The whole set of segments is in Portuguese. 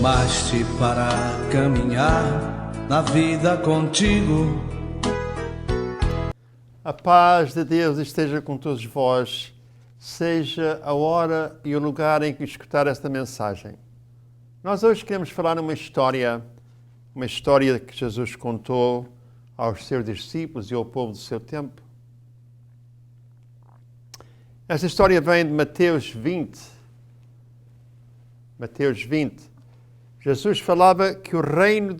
chamaste para caminhar na vida contigo. A paz de Deus esteja com todos vós, seja a hora e o lugar em que escutar esta mensagem. Nós hoje queremos falar uma história que Jesus contou aos seus discípulos e ao povo do seu tempo. Esta história vem de Mateus 20. Mateus 20. Jesus falava que o reino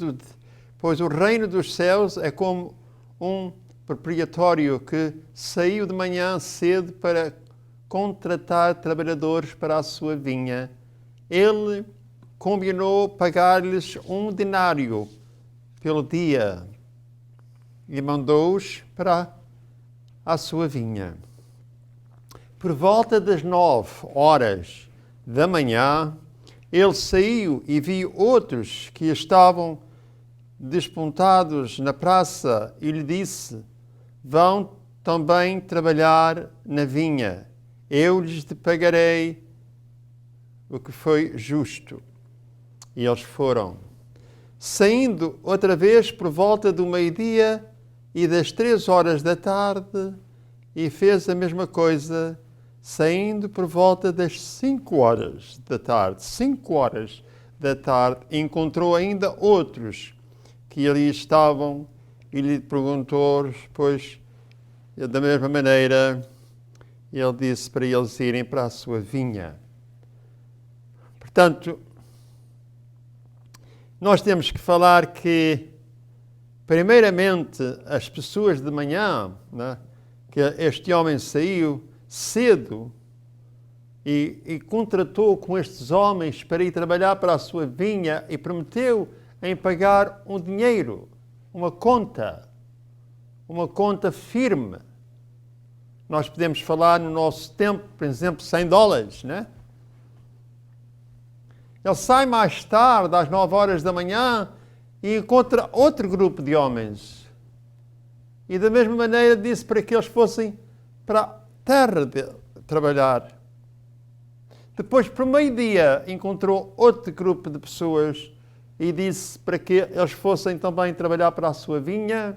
dos céus é como um proprietário que saiu de manhã cedo para contratar trabalhadores para a sua vinha. Ele combinou pagar-lhes 1 denário pelo dia e mandou-os para a sua vinha. Por volta das 9h da manhã, ele saiu e viu outros que estavam despontados na praça e lhe disse: vão também trabalhar na vinha. Eu lhes pagarei o que foi justo. E eles foram. Saindo outra vez por volta do meio-dia e das 3h da tarde, e fez a mesma coisa, saindo por volta das 5h da tarde. 5h da tarde, encontrou ainda outros que ali estavam e lhe perguntou, pois, da mesma maneira, ele disse para eles irem para a sua vinha. Portanto, nós temos que falar que, primeiramente, as pessoas de manhã, né, que este homem saiu cedo e contratou com estes homens para ir trabalhar para a sua vinha e prometeu em pagar um dinheiro, uma conta firme. Nós podemos falar no nosso tempo, por exemplo, $100, né? Ele sai mais tarde, às 9h da manhã, e encontra outro grupo de homens. E da mesma maneira disse para que eles fossem para a terra de trabalhar. Depois, por meio-dia, encontrou outro grupo de pessoas e disse para que eles fossem também trabalhar para a sua vinha.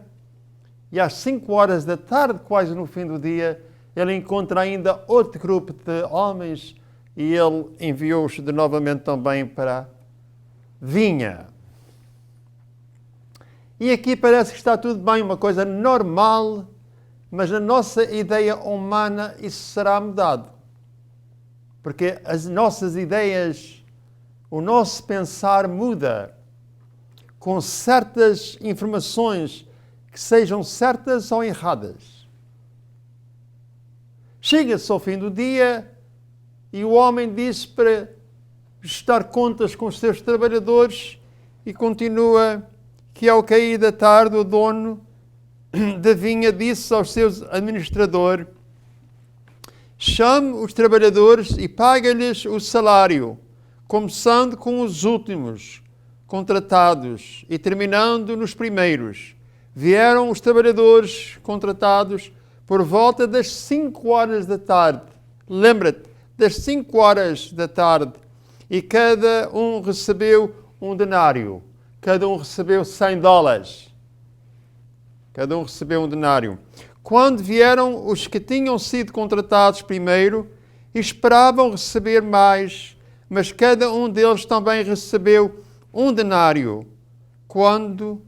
E às 5h da tarde, quase no fim do dia, ele encontra ainda outro grupo de homens e ele enviou-os de novamente também para a vinha. E aqui parece que está tudo bem, uma coisa normal, mas na nossa ideia humana isso será mudado. Porque as nossas ideias, o nosso pensar muda com certas informações que sejam certas ou erradas. Chega-se ao fim do dia e o homem diz para prestar contas com os seus trabalhadores e continua que ao cair da tarde o dono da vinha disse ao seu administrador: chame os trabalhadores e pague-lhes o salário, começando com os últimos contratados e terminando nos primeiros. Vieram os trabalhadores contratados por volta das 5h da tarde. Lembra-te, das 5h da tarde. E cada um recebeu um denário. Cada um recebeu $100. Cada um recebeu um denário. Quando vieram os que tinham sido contratados primeiro, esperavam receber mais, mas cada um deles também recebeu um denário. Quando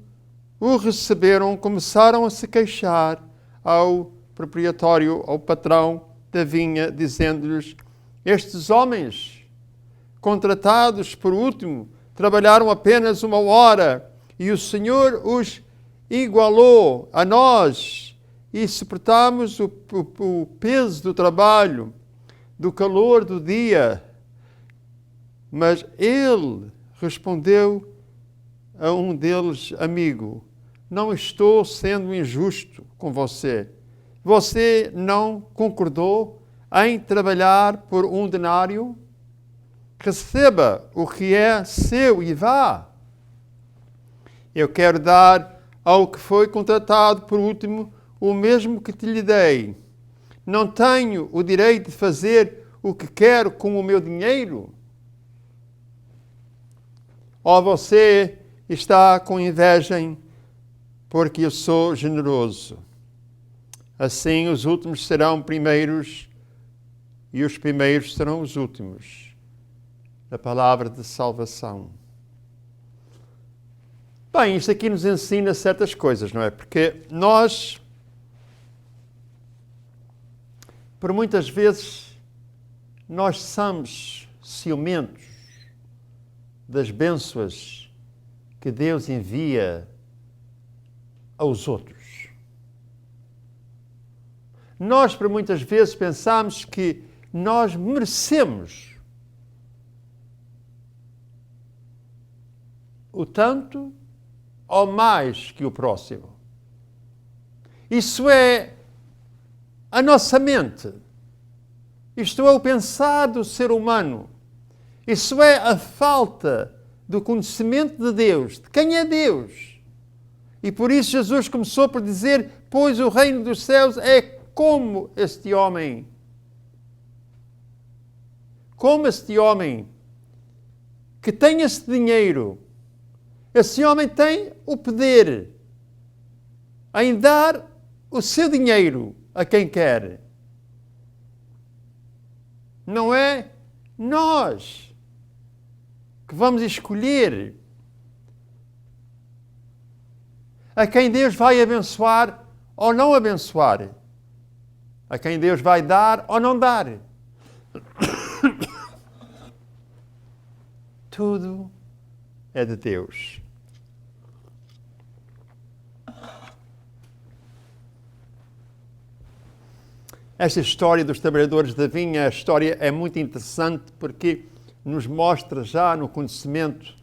o receberam, começaram a se queixar ao proprietário, ao patrão da vinha, dizendo-lhes: estes homens, contratados por último, trabalharam apenas 1 hora e o Senhor os igualou a nós e suportamos o peso do trabalho, do calor do dia. Mas ele respondeu a um deles: amigo, não estou sendo injusto com você. Você não concordou em trabalhar por 1 denário? Receba o que é seu e vá. Eu quero dar ao que foi contratado por último o mesmo que te lhe dei. Não tenho o direito de fazer o que quero com o meu dinheiro? Ou você está com inveja porque eu sou generoso? Assim os últimos serão primeiros e os primeiros serão os últimos. A palavra de salvação. Bem, isto aqui nos ensina certas coisas, não é? Porque nós, por muitas vezes, nós somos ciumentos das bênçãos que Deus envia aos outros. Nós, por muitas vezes, pensamos que nós merecemos o tanto ou mais que o próximo. Isso é a nossa mente. Isto é o pensar do ser humano. Isso é a falta do conhecimento de Deus, de quem é Deus. E por isso Jesus começou por dizer, pois o reino dos céus é como este homem. Como este homem que tem este dinheiro. Esse homem tem o poder em dar o seu dinheiro a quem quer. Não é nós que vamos escolher a quem Deus vai abençoar ou não abençoar. A quem Deus vai dar ou não dar. Tudo é de Deus. Esta história dos trabalhadores da vinha, a história é muito interessante porque nos mostra já no conhecimento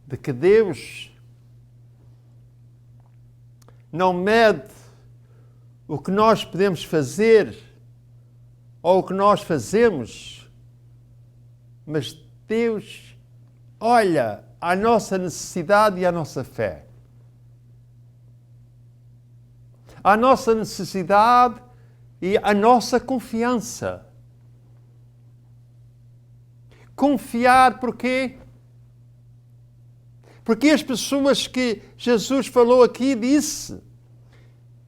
de que Deus não mede o que nós podemos fazer ou o que nós fazemos, mas Deus olha à nossa necessidade e à nossa fé. À nossa necessidade e à nossa confiança. Confiar porquê? Porque as pessoas que Jesus falou aqui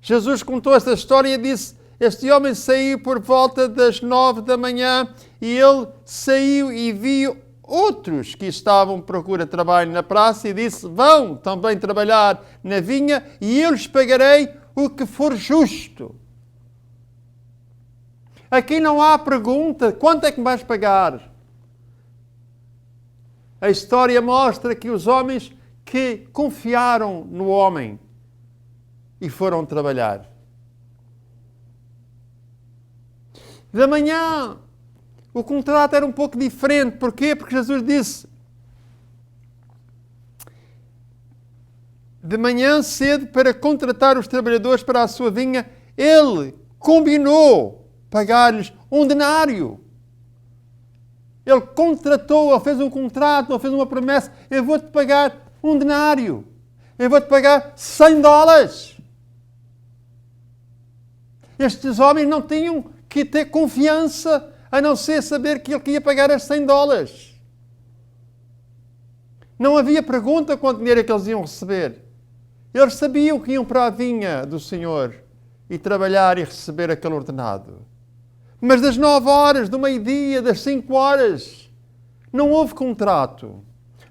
Jesus contou esta história e disse, este homem saiu por volta das 9 da manhã e ele saiu e viu outros que estavam à procura de trabalho na praça e disse, vão também trabalhar na vinha e eu lhes pagarei o que for justo. Aqui não há pergunta, quanto é que me vais pagar? A história mostra que os homens que confiaram no homem e foram trabalhar. Da manhã, o contrato era um pouco diferente. Porquê? Porque Jesus disse, de manhã cedo, para contratar os trabalhadores para a sua vinha, ele combinou pagar-lhes um denário. Ele contratou, ou fez um contrato, ou fez uma promessa. Eu vou-te pagar um denário. Eu vou-te pagar $100. Estes homens não tinham que ter confiança, a não ser saber que ele ia pagar os $100. Não havia pergunta quanto dinheiro é que eles iam receber. Eles sabiam que iam para a vinha do Senhor e trabalhar e receber aquele ordenado. Mas das 9 horas, do meio-dia, das 5 horas, não houve contrato,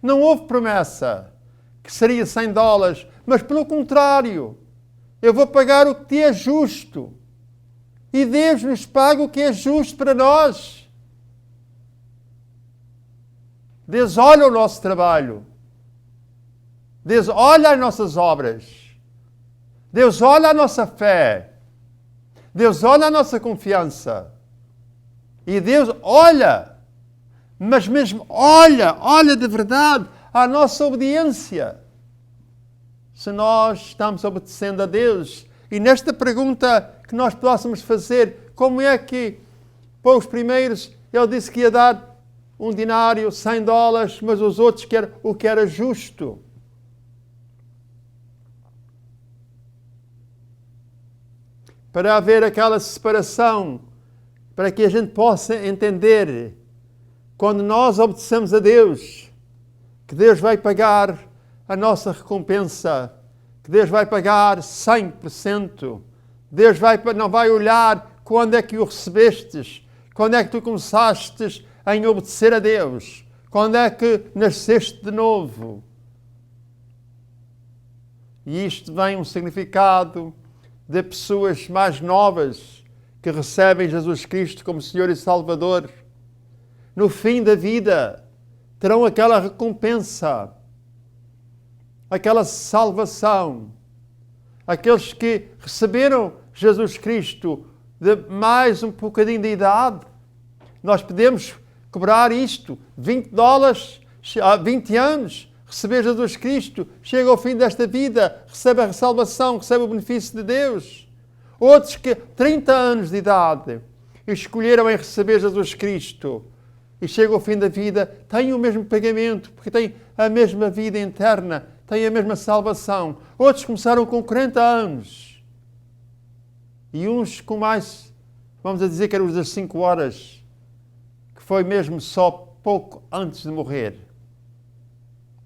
não houve promessa que seria $100, mas pelo contrário, eu vou pagar o que te é justo. E Deus nos paga o que é justo para nós. Deus olha o nosso trabalho. Deus olha as nossas obras. Deus olha a nossa fé. Deus olha a nossa confiança. E Deus olha, mas mesmo olha de verdade a nossa obediência. Se nós estamos obedecendo a Deus. E nesta pergunta que nós possamos fazer, como é que para os primeiros ele disse que ia dar um denário, $100, mas os outros o que era justo. Para haver aquela separação, para que a gente possa entender, quando nós obedecemos a Deus, que Deus vai pagar a nossa recompensa, que Deus vai pagar 100%. Deus não vai olhar quando é que o recebestes, quando é que tu começaste em obedecer a Deus, quando é que nasceste de novo. E isto vem um significado de pessoas mais novas que recebem Jesus Cristo como Senhor e Salvador. No fim da vida, terão aquela recompensa, aquela salvação. Aqueles que receberam Jesus Cristo de mais um bocadinho de idade, nós podemos cobrar isto, $20, há 20 anos, receber Jesus Cristo, chega ao fim desta vida, recebe a salvação, recebe o benefício de Deus. Outros que 30 anos de idade escolheram em receber Jesus Cristo e chegam ao fim da vida, têm o mesmo pagamento, porque têm a mesma vida eterna, têm a mesma salvação. Outros começaram com 40 anos. E uns com mais, vamos dizer que eram os das 5 horas, que foi mesmo só pouco antes de morrer.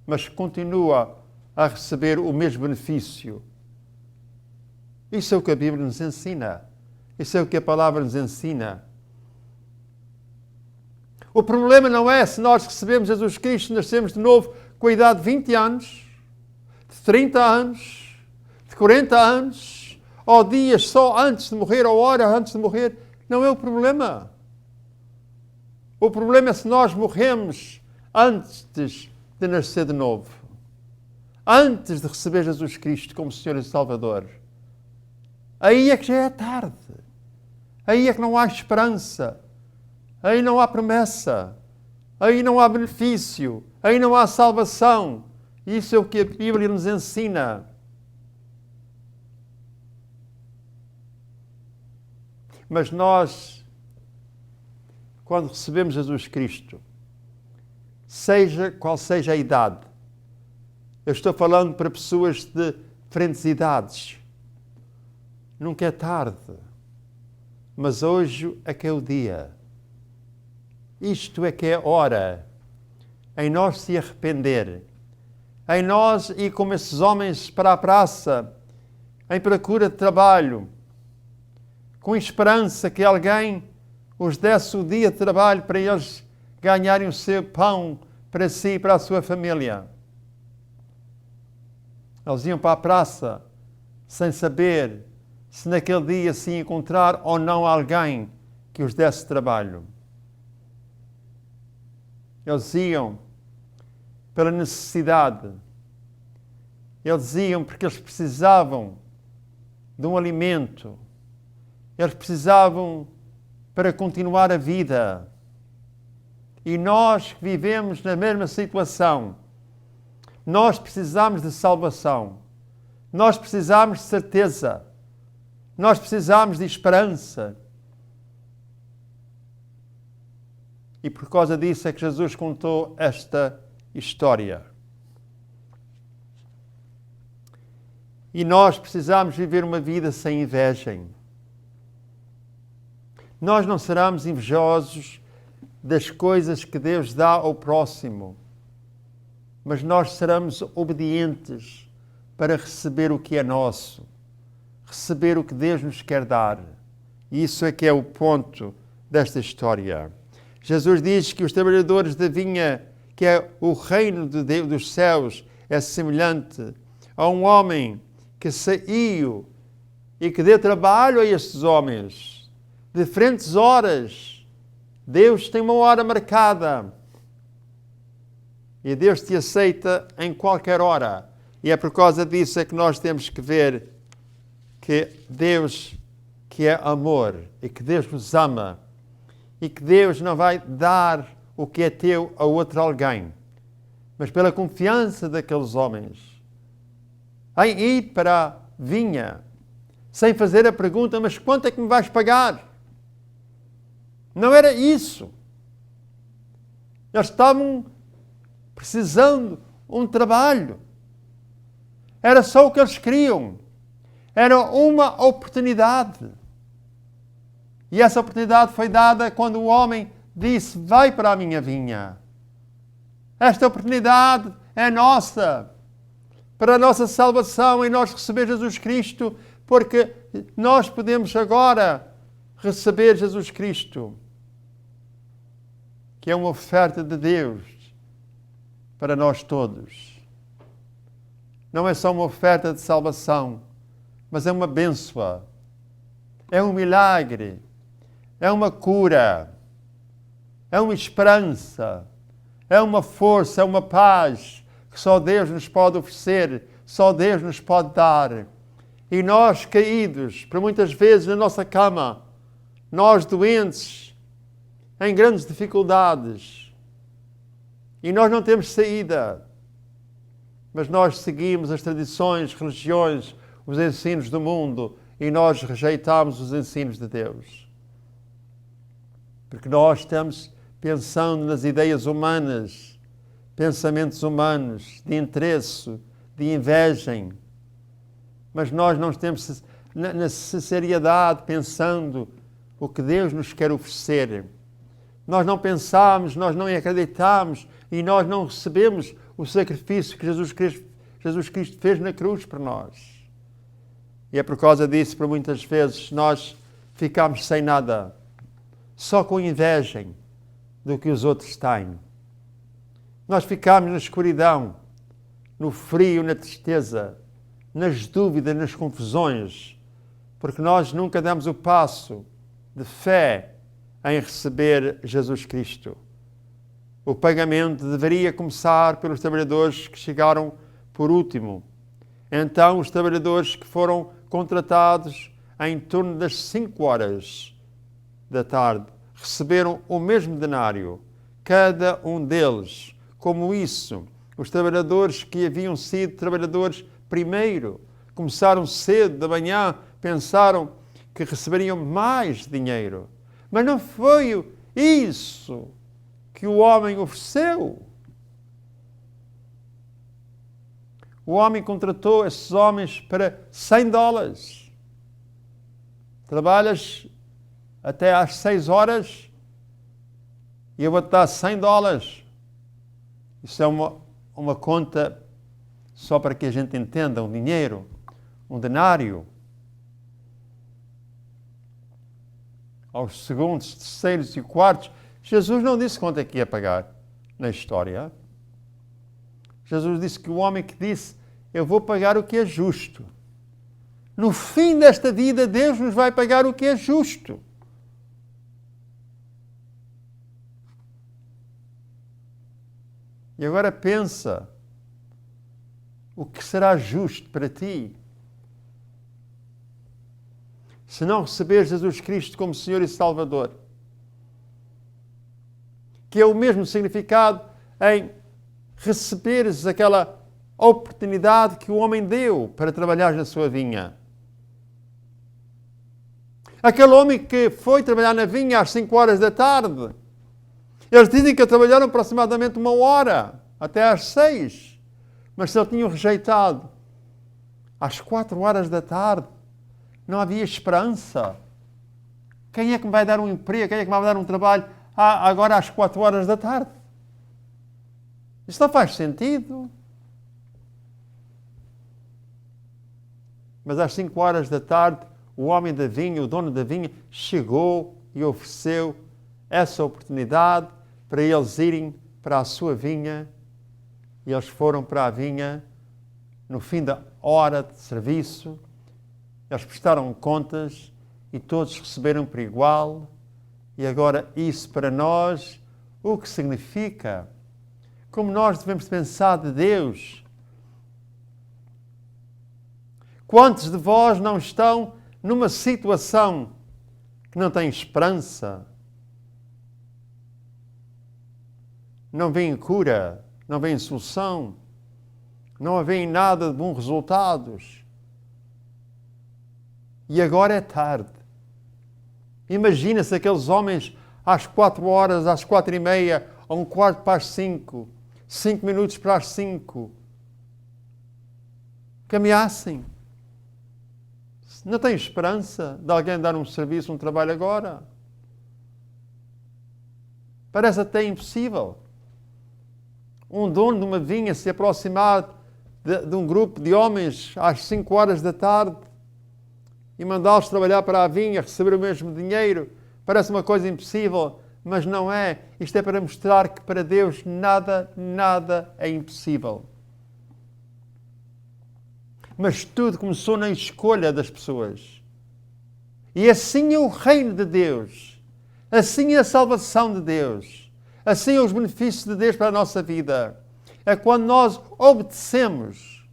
Mas continua a receber o mesmo benefício. Isso é o que a Bíblia nos ensina. Isso é o que a palavra nos ensina. O problema não é se nós recebemos Jesus Cristo, nascemos de novo com a idade de 20 anos, de 30 anos, de 40 anos, ou dias só antes de morrer, ou hora antes de morrer. Não é o problema. O problema é se nós morremos antes de nascer de novo, antes de receber Jesus Cristo como Senhor e Salvador. Aí é que já é tarde. Aí é que não há esperança. Aí não há promessa. Aí não há benefício. Aí não há salvação. Isso é o que a Bíblia nos ensina. Mas nós, quando recebemos Jesus Cristo, seja qual seja a idade, eu estou falando para pessoas de diferentes idades, nunca é tarde, mas hoje é que é o dia. Isto é que é hora em nós se arrepender, em nós ir como esses homens para a praça, em procura de trabalho, com esperança que alguém os desse o dia de trabalho para eles ganharem o seu pão para si e para a sua família. Eles iam para a praça sem saber se naquele dia se ia encontrar ou não alguém que os desse trabalho. Eles iam pela necessidade. Eles iam porque eles precisavam de um alimento. Eles precisavam para continuar a vida. E nós que vivemos na mesma situação, nós precisamos de salvação. Nós precisamos de certeza. Nós precisamos de esperança. E por causa disso é que Jesus contou esta história. E nós precisamos viver uma vida sem inveja. Nós não seremos invejosos das coisas que Deus dá ao próximo, mas nós seremos obedientes para receber o que é nosso, receber o que Deus nos quer dar. E isso é que é o ponto desta história. Jesus diz que os trabalhadores da vinha, que é o reino de Deus, dos céus, é semelhante a um homem que saiu e que deu trabalho a estes homens. Diferentes horas. Deus tem uma hora marcada. E Deus te aceita em qualquer hora. E é por causa disso é que nós temos que ver que Deus, que é amor, e que Deus nos ama, e que Deus não vai dar o que é teu a outro alguém, mas pela confiança daqueles homens, em ir para a vinha, sem fazer a pergunta, mas quanto é que me vais pagar? Não era isso. Eles estavam precisando de um trabalho. Era só o que eles queriam. Era uma oportunidade. E essa oportunidade foi dada quando o homem disse, vai para a minha vinha. Esta oportunidade é nossa, para a nossa salvação em nós receber Jesus Cristo, porque nós podemos agora receber Jesus Cristo, que é uma oferta de Deus para nós todos. Não é só uma oferta de salvação, mas é uma bênção, é um milagre, é uma cura, é uma esperança, é uma força, é uma paz que só Deus nos pode oferecer, só Deus nos pode dar. E nós caídos, por muitas vezes na nossa cama, nós doentes, em grandes dificuldades, e nós não temos saída, mas nós seguimos as tradições, religiões, os ensinos do mundo, e nós rejeitamos os ensinos de Deus. Porque nós estamos pensando nas ideias humanas, pensamentos humanos, de interesse, de inveja, mas nós não temos na sinceridade pensando o que Deus nos quer oferecer. Nós não pensamos, nós não acreditamos e nós não recebemos o sacrifício que Jesus Cristo fez na cruz por nós. E é por causa disso, por muitas vezes, nós ficamos sem nada, só com inveja do que os outros têm. Nós ficamos na escuridão, no frio, na tristeza, nas dúvidas, nas confusões, porque nós nunca damos o passo de fé em receber Jesus Cristo. O pagamento deveria começar pelos trabalhadores que chegaram por último. Então, os trabalhadores que foram contratados em torno das 5 horas da tarde receberam o mesmo denário, cada um deles. Como isso, os trabalhadores que haviam sido trabalhadores primeiro, começaram cedo da manhã, pensaram que receberiam mais dinheiro. Mas não foi isso que o homem ofereceu. O homem contratou esses homens para $100. Trabalhas até às 6 horas e eu vou-te dar $100. Isso é uma conta só para que a gente entenda, um dinheiro, um denário. Aos segundos, terceiros e quartos, Jesus não disse quanto é que ia pagar na história. Jesus disse que o homem que disse, eu vou pagar o que é justo. No fim desta vida, Deus nos vai pagar o que é justo. E agora pensa, o que será justo para ti? Se não receber Jesus Cristo como Senhor e Salvador, que é o mesmo significado em receberes aquela oportunidade que o homem deu para trabalhar na sua vinha. Aquele homem que foi trabalhar na vinha às 5 horas da tarde, eles dizem que trabalharam aproximadamente 1 hora, até às 6, mas se eles tinham rejeitado às 4 horas da tarde, não havia esperança. Quem é que me vai dar um emprego? Quem é que me vai dar um trabalho agora às 4 horas da tarde? Isso não faz sentido. Mas às 5 horas da tarde, o homem da vinha, o dono da vinha, chegou e ofereceu essa oportunidade para eles irem para a sua vinha. E eles foram para a vinha no fim da hora de serviço. Eles prestaram contas e todos receberam por igual. E agora isso para nós, o que significa? Como nós devemos pensar de Deus? Quantos de vós não estão numa situação que não tem esperança? Não vem cura, não vem solução, não vem nada de bons resultados. E agora é tarde. Imagina-se aqueles homens às 4 horas, às 4:30, a 1/4 para as 5, 5 minutos para as 5, que ameacem. Não tem esperança de alguém dar um serviço, um trabalho agora. Parece até impossível. um dono de uma vinha se aproximar de um grupo de homens às 5 horas da tarde e mandá-los trabalhar para a vinha, receber o mesmo dinheiro, parece uma coisa impossível, mas não é. Isto é para mostrar que para Deus nada é impossível. Mas tudo começou na escolha das pessoas. E assim é o reino de Deus. Assim é a salvação de Deus. Assim é os benefícios de Deus para a nossa vida. É quando nós obedecemos.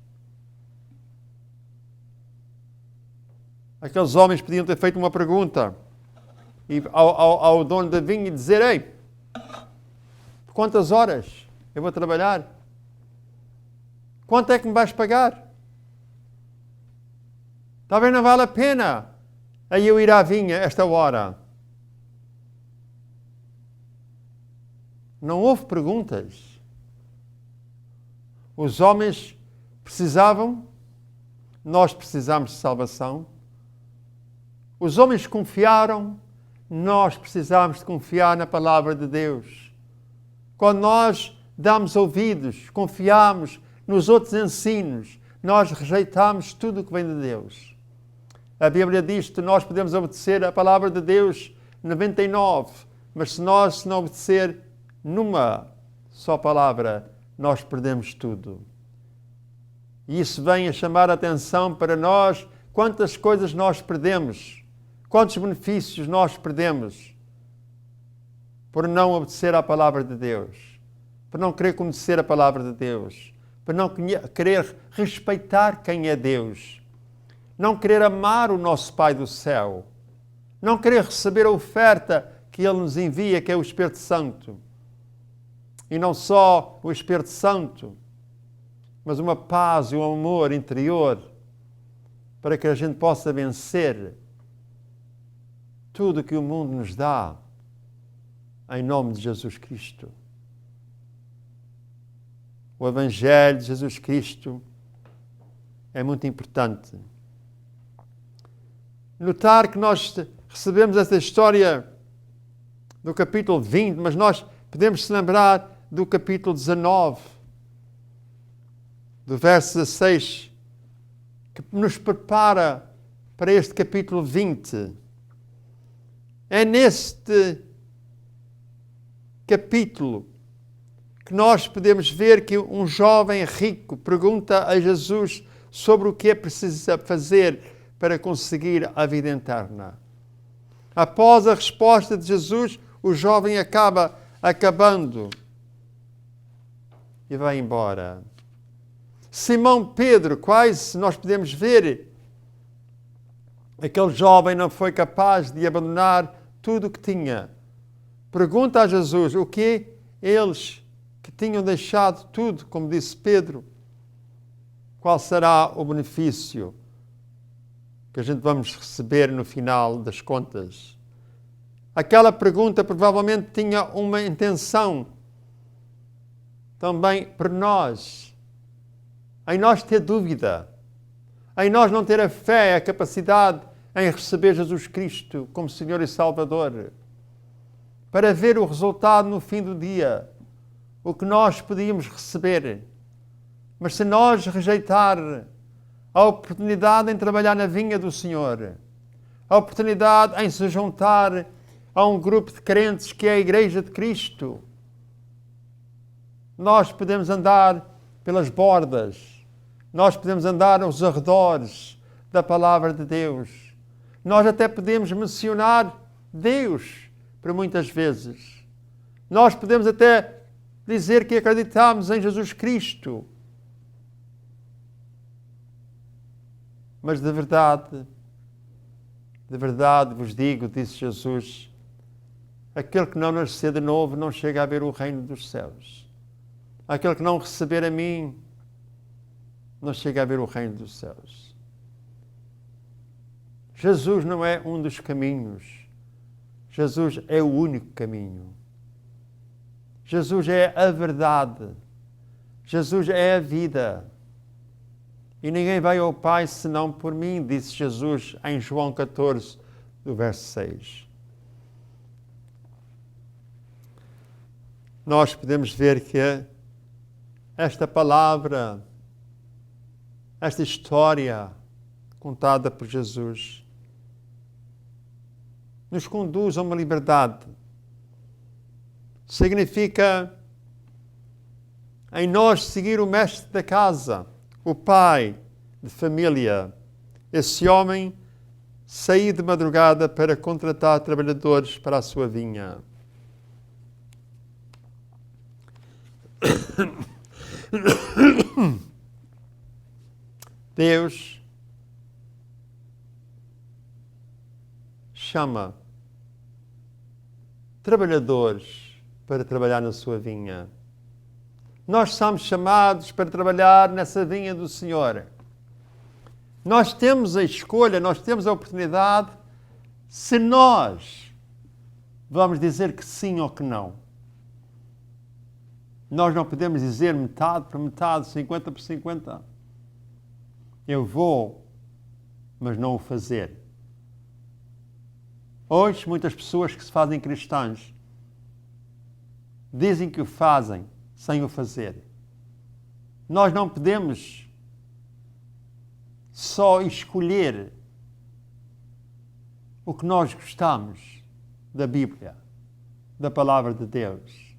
Aqueles homens podiam ter feito uma pergunta ao dono da vinha e dizer: ei, por quantas horas eu vou trabalhar? Quanto é que me vais pagar? Talvez não vale a pena aí eu ir à vinha esta hora. Não houve perguntas. Os homens precisavam, nós precisamos de salvação. Os homens confiaram, nós precisamos de confiar na palavra de Deus. Quando nós damos ouvidos, confiamos nos outros ensinos, nós rejeitamos tudo o que vem de Deus. A Bíblia diz que nós podemos obedecer a palavra de Deus 99, mas se nós não obedecer numa só palavra, nós perdemos tudo. E isso vem a chamar a atenção para nós, quantas coisas nós perdemos, quantos benefícios nós perdemos por não obedecer à palavra de Deus, por não querer conhecer a palavra de Deus, por não querer respeitar quem é Deus, não querer amar o nosso Pai do céu, não querer receber a oferta que Ele nos envia, que é o Espírito Santo. E não só o Espírito Santo, mas uma paz e um amor interior para que a gente possa vencer tudo que o mundo nos dá em nome de Jesus Cristo. O Evangelho de Jesus Cristo é muito importante. Notar que nós recebemos esta história do capítulo 20, mas nós podemos se lembrar do capítulo 19, do verso 16, que nos prepara para este capítulo 20. É neste capítulo que nós podemos ver que um jovem rico pergunta a Jesus sobre o que é preciso fazer para conseguir a vida eterna. Após a resposta de Jesus, o jovem acabando e vai embora. Simão Pedro, quase nós podemos ver, aquele jovem não foi capaz de abandonar tudo o que tinha. Pergunta a Jesus o que eles que tinham deixado tudo, como disse Pedro, qual será o benefício que a gente vamos receber no final das contas. Aquela pergunta provavelmente tinha uma intenção também para nós, em nós ter dúvida, em nós não ter a fé, a capacidade em receber Jesus Cristo como Senhor e Salvador, para ver o resultado no fim do dia, o que nós podíamos receber. Mas se nós rejeitar a oportunidade em trabalhar na vinha do Senhor, a oportunidade em se juntar a um grupo de crentes que é a Igreja de Cristo, nós podemos andar pelas bordas, nós podemos andar aos arredores da palavra de Deus, nós até podemos mencionar Deus por muitas vezes, nós podemos até dizer que acreditamos em Jesus Cristo, mas de verdade vos digo, disse Jesus, aquele que não nascer de novo não chega a ver o reino dos céus. Aquele que não receber a mim não chega a ver o reino dos céus. Jesus não é um dos caminhos. Jesus é o único caminho. Jesus é a verdade. Jesus é a vida. E ninguém vai ao Pai senão por mim, disse Jesus em João 14, do verso 6. Nós podemos ver que esta palavra, esta história contada por Jesus, nos conduz a uma liberdade. Significa em nós seguir o mestre da casa, o pai de família. Esse homem sair de madrugada para contratar trabalhadores para a sua vinha. Deus chama trabalhadores para trabalhar na sua vinha. Nós somos chamados para trabalhar nessa vinha do Senhor. Nós temos a escolha, nós temos a oportunidade, se nós vamos dizer que sim ou que não. Nós não podemos dizer metade por metade, 50 por 50. Eu vou, mas não o fazer. Hoje, muitas pessoas que se fazem cristãs dizem que o fazem sem o fazer. Nós não podemos só escolher o que nós gostamos da Bíblia, da Palavra de Deus.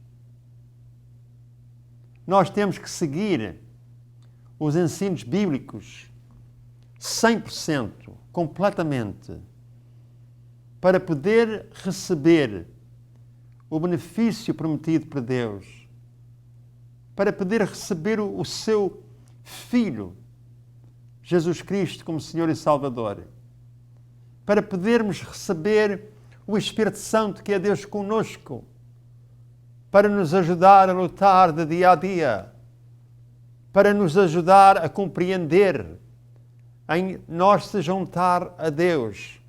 Nós temos que seguir os ensinos bíblicos 100%, completamente, para poder receber o benefício prometido por Deus, para poder receber o seu Filho, Jesus Cristo, como Senhor e Salvador, para podermos receber o Espírito Santo, que é Deus conosco, para nos ajudar a lutar de dia a dia, para nos ajudar a compreender, em nós se juntar a Deus.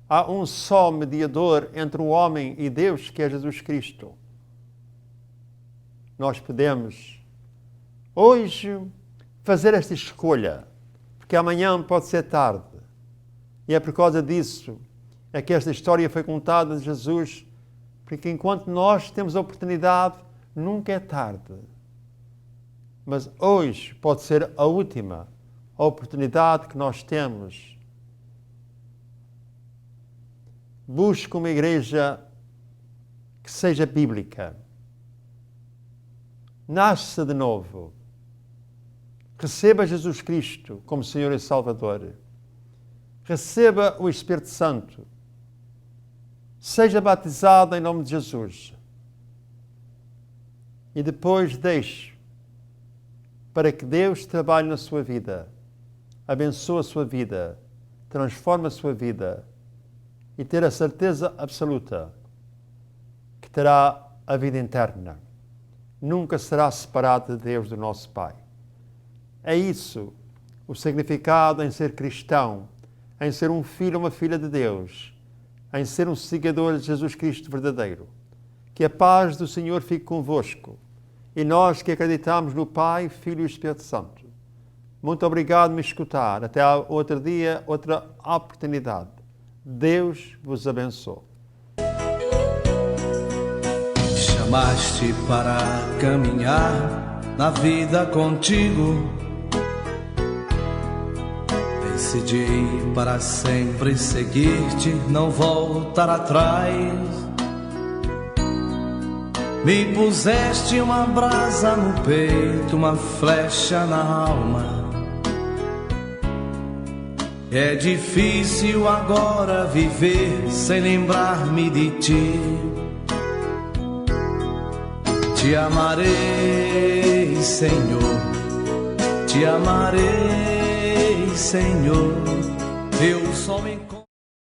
Há um só mediador entre o homem e Deus, que é Jesus Cristo. Nós podemos hoje fazer esta escolha, porque amanhã pode ser tarde. E é por causa disso é que esta história foi contada de Jesus, porque enquanto nós temos a oportunidade, nunca é tarde. Mas hoje pode ser a última oportunidade que nós temos. Busque uma igreja que seja bíblica. Nasça de novo. Receba Jesus Cristo como Senhor e Salvador. Receba o Espírito Santo. Seja batizado em nome de Jesus. E depois deixe para que Deus trabalhe na sua vida, abençoe a sua vida, transforme a sua vida e ter a certeza absoluta que terá a vida eterna. Nunca será separado de Deus, do nosso Pai. É isso o significado em ser cristão, em ser um filho ou uma filha de Deus, em ser um seguidor de Jesus Cristo verdadeiro. Que a paz do Senhor fique convosco. E nós que acreditamos no Pai, Filho e Espírito Santo. Muito obrigado por me escutar. Até outro dia, outra oportunidade. Deus vos abençoe. Chamaste para caminhar na vida contigo. Decidi para sempre seguir-te, não voltar atrás. Me puseste uma brasa no peito, uma flecha na alma. É difícil agora viver sem lembrar-me de ti. Te amarei, Senhor, te amarei, Senhor. Eu só me